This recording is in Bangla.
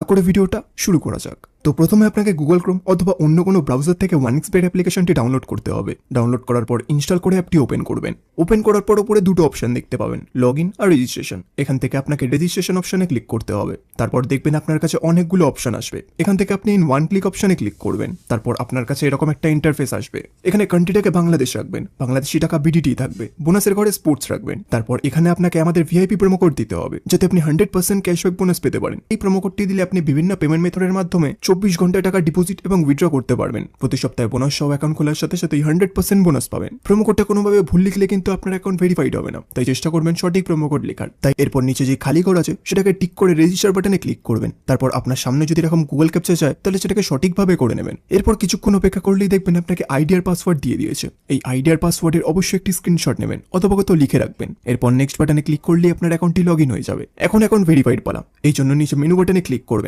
করে ভিডিওটা শুরু করা যাক। তো প্রথমে আপনাকে গুগল ক্রোম অথবা অন্য কোনো ব্রাউজার থেকে ওয়ানএক্সবেট অ্যাপ্লিকেশনটি ডাউনলোড করতে হবে। ডাউনলোড করার পর ইনস্টল করে অ্যাপটি ওপেন করবেন। ওপেন করার পর উপরে দুটো অপশন দেখতে পাবেন, লগ ইন আর রেজিস্ট্রেশন। এখান থেকে আপনাকে রেজিস্ট্রেশন অপশনে ক্লিক করতে হবে। তারপর দেখবেন আপনার কাছে অনেকগুলো অপশন আসবে। এখান থেকে আপনি ইন ওয়ান ক্লিক অপশনে ক্লিক করবেন। তারপর আপনার কাছে এরকম একটা ইন্টারফেস আসবে। এখানে কান্ট্রিটাকে বাংলাদেশ রাখবেন, বাংলাদেশি টাকা বিডিটি থাকবে, বোনাসের ঘরে স্পোর্টস রাখবেন। তারপর এখানে আপনাকে আমাদের ভিআইপি প্রোমো কোড দিতে হবে, যাতে আপনি 100% ক্যাশব্যাক বোনাস পেতে পারেন। এই প্রোমো কোডটি দিলে আপনি বিভিন্ন পেমেন্ট মেথডের মাধ্যমে 24 ঘন্টায় টাকা ডিপোজিট এবং উইথড্র করতে পারবেন। প্রতি সপ্তাহে বোনাস সহ অ্যাকাউন্ট খোলার সাথে সাথে 100% বোনাস পাবেন। প্রোমো কোডটা কোনোভাবে ভুল লিখলে কিন্তু আপনার অ্যাকাউন্ট ভেরিফাইড হবে না, তাই চেষ্টা করবেন সঠিক প্রোমো কোড লেখার। তাই এরপর নিচে যে খালি ঘর আছে সেটাকে টিক করে রেজিস্টার বাটনে ক্লিক করবেন। তারপর আপনার সামনে যদি এরকম গুগল ক্যাপচা চায় তাহলে সেটাকে সঠিকভাবে করে নেবেন। এরপর কিছুক্ষণ অপেক্ষা করলেই দেখবেন আপনাকে আইডি আর পাসওয়ার্ড দিয়ে দিয়েছে। এই আইডি আর পাসওয়ার্ডের অবশ্যই একটি স্ক্রিনশট নেবেন অথবা কোথাও লিখে রাখবেন। এরপর নেক্সট বাটনে ক্লিক করলেই আপনার অ্যাকাউন্টটি লগ ইন হয়ে যাবে। এখন অ্যাকাউন্ট ভেরিফাইড পালা, এই জন্য নিচে মেনু বাটনে ক্লিক করবেন।